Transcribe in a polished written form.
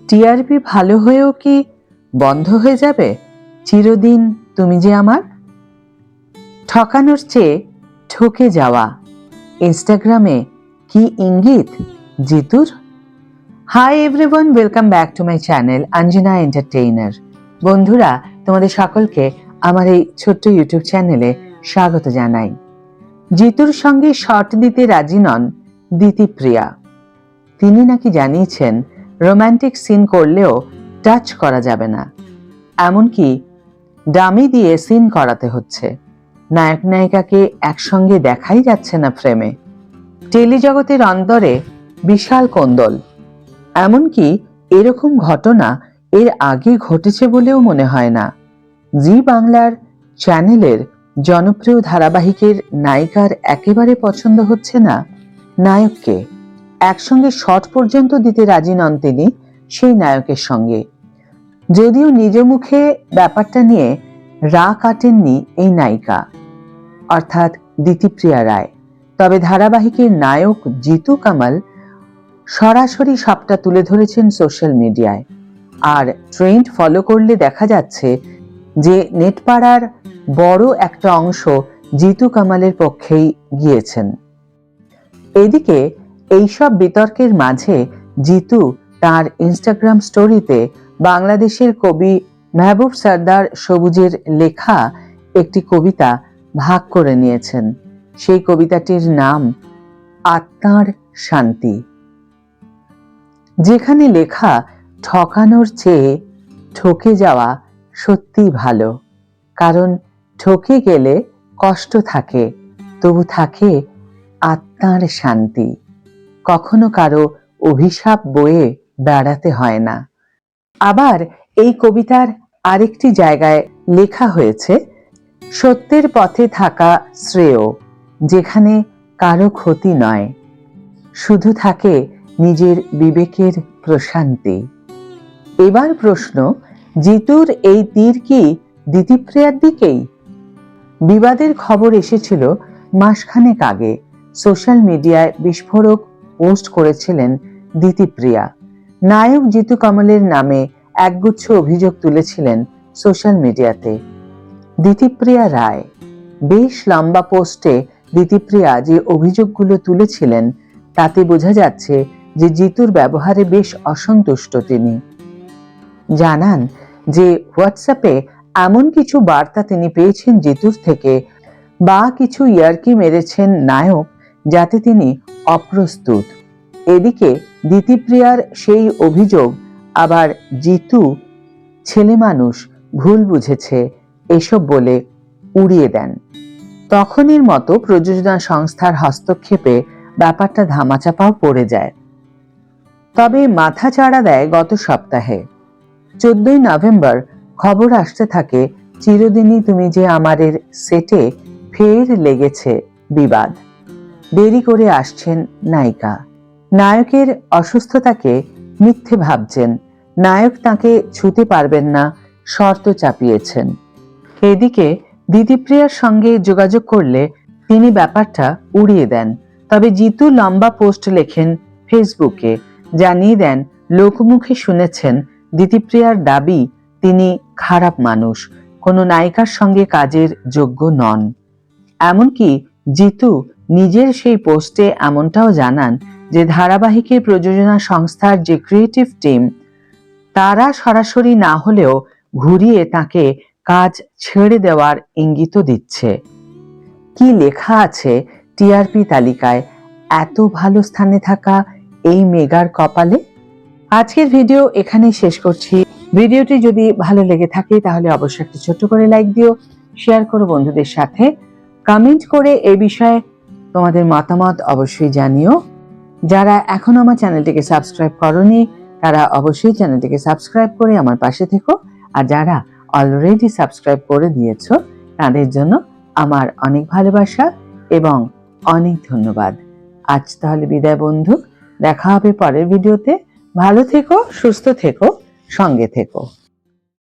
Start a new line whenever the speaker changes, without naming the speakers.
TRP ভালো হয়েও কি বন্ধ হয়ে যাবে চিরদিন তুমি যে আমার? ঠকানোর চেয়ে ঠকে যাওয়া, ইনস্টাগ্রামে কি ইঙ্গিত জিতুর? Hi everyone, welcome back to my channel Anjana entertainer. বন্ধুরা, তোমাদের সকলকে আমার এই ছোট্ট ইউটিউব চ্যানেলে স্বাগত জানাই। জিতুর সঙ্গে শট দিতে রাজি নন দিতিপ্রিয়া। তিনি নাকি জানিয়েছেন রোমান্টিক সিন করলেও টাচ করা যাবে না, এমনকি ডামি দিয়ে সিন করাতে হচ্ছে। নায়ক নায়িকাকে একসঙ্গে দেখাই যাচ্ছে না ফ্রেমে। টেলিজগতের অন্তরে বিশাল কোন্দল। এমনকি এরকম ঘটনা এর আগে ঘটেছে বলেও মনে হয় না। জি বাংলার চ্যানেলের জনপ্রিয় ধারাবাহিকের নায়িকার একেবারে পছন্দ হচ্ছে না নায়ককে। একসঙ্গে শট পর্যন্ত দিতে রাজি নন তিনি সেই নায়কের সঙ্গে। যদিও নিজ মুখে ব্যাপারটা নিয়ে রা কাটেননি এই নায়িকা, অর্থাৎ দিতিপ্রিয়া রায়, তবে ধারাবাহিকের নায়ক জিতু কামাল সরাসরি সবটা তুলে ধরেছেন সোশ্যাল মিডিয়ায়। আর ট্রেন্ড ফলো করলে দেখা যাচ্ছে যে নেটপাড়ার বড় একটা অংশ জিতু কামালের পক্ষেই গিয়েছেন। এদিকে এইসব বিতর্কের মাঝে জিতু তার ইনস্টাগ্রাম স্টোরিতে বাংলাদেশের কবি মেহবুব সরদার সবুজের লেখা একটি কবিতা ভাগ করে নিয়েছেন। সেই কবিতাটির নাম আত্মার শান্তি, যেখানে লেখা ঠকানোর চেয়ে ঠকে যাওয়া সত্যি ভালো, কারণ ঠকে গেলে কষ্ট থাকে, তবু থাকে আত্মার শান্তি। কখনো কারো অভিশাপ বয়ে বেড়াতে হয় না। আবার এই কবিতার আরেকটি জায়গায় লেখা হয়েছে, সত্যের পথে থাকা শ্রেয়, যেখানে কারো ক্ষতি নয়, শুধু থাকে নিজের বিবেকের প্রশান্তি। এবার প্রশ্ন, জিতুর এই তীর কি দিতিপ্রিয়ার দিকেই? বিবাদের খবর এসেছিল মাসখানেক আগে। সোশ্যাল মিডিয়ায় বিস্ফোরক পোস্ট করেছিলেন দিতিপ্রিয়া। নায়ক জিতু কামালের নামে একগুচ্ছ অভিযোগ তুলেছিলেন সোশ্যাল মিডিয়াতে। দিতিপ্রিয়া রায় বেশ লম্বা পোস্টে দিতিপ্রিয়া যে অভিযোগগুলো তুলেছিলেন তাতে বোঝা যাচ্ছে যে জিতুর ব্যবহারে বেশ অসন্তুষ্ট তিনি। জানান যে হোয়াটসঅ্যাপে এমন কিছু বার্তা তিনি পেয়েছেন জিতুর থেকে বা কিছু ইয়ার্কি মেরেছেন নায়ক যাতে তিনি অপ্রস্তুত। এদিকে দিতিপ্রিয়ার সেই অভিযোগ আবার জিতু ছেলে মানুষ, ভুল বুঝেছে এসব বলে উড়িয়ে দেন। তখনের মতো প্রযোজনা সংস্থার হস্তক্ষেপে ব্যাপারটা ধামাচাপাও পড়ে যায়। তবে মাথা চাড়া দেয় গত সপ্তাহে। 14 নভেম্বর খবর আসতে থাকে চিরদিনই তুমি যে আমারের সেটে ফের লেগেছে বিবাদ। দেরি করে আসছেন নায়িকা। নায়কের অসুস্থতাকে মিথ্যে ভাবছেন, নায়ক তাকে ছুতে পারবেন না শর্ত চাপিয়েছেন। এদিকে দিতিপ্রিয়ার সঙ্গে যোগাযোগ করলে তিনি ব্যাপারটা উড়িয়ে দেন। তবে জিতু লম্বা পোস্ট লেখেন ফেসবুকে, জানিয়ে দেন লোকমুখে শুনেছেন দিতিপ্রিয়ার দাবি তিনি খারাপ মানুষ, কোনো নায়িকার সঙ্গে কাজের যোগ্য নন। এমনকি জিতু নিজের সেই পোস্টে এমনটাও জানান যে ধারাবাহিকের প্রযোজনা সংস্থার যে ক্রিয়েটিভ টিম তারা সরাসরি না হলেও ঘুরিয়ে তাকে কাজ ছেড়ে দেওয়ার ইঙ্গিত দিচ্ছে। কি লেখা আছে টিআরপি তালিকায় এত ভালো স্থানে থাকা এই মেগার কপালে? আজকের ভিডিও এখানেই শেষ করছি। ভিডিওটি যদি ভালো লেগে থাকে তাহলে অবশ্যই একটু ছোট্ট করে লাইক দিও, শেয়ার করো বন্ধুদের সাথে, কমেন্ট করে এই বিষয়ে তোমাদের মতামত অবশ্যই জানিও। যারা এখনো আমার চ্যানেলটিকে সাবস্ক্রাইব করোনি তারা অবশ্যই চ্যানেলটিকে সাবস্ক্রাইব করে আমার পাশে থেকো, আর যারা অলরেডি সাবস্ক্রাইব করে দিয়েছো তাদের জন্য আমার অনেক ভালোবাসা এবং অনেক ধন্যবাদ। আজ তাহলে বিদায় বন্ধু, দেখা হবে পরের ভিডিওতে। ভালো থেকো, সুস্থ থেকো, সঙ্গে থেকো।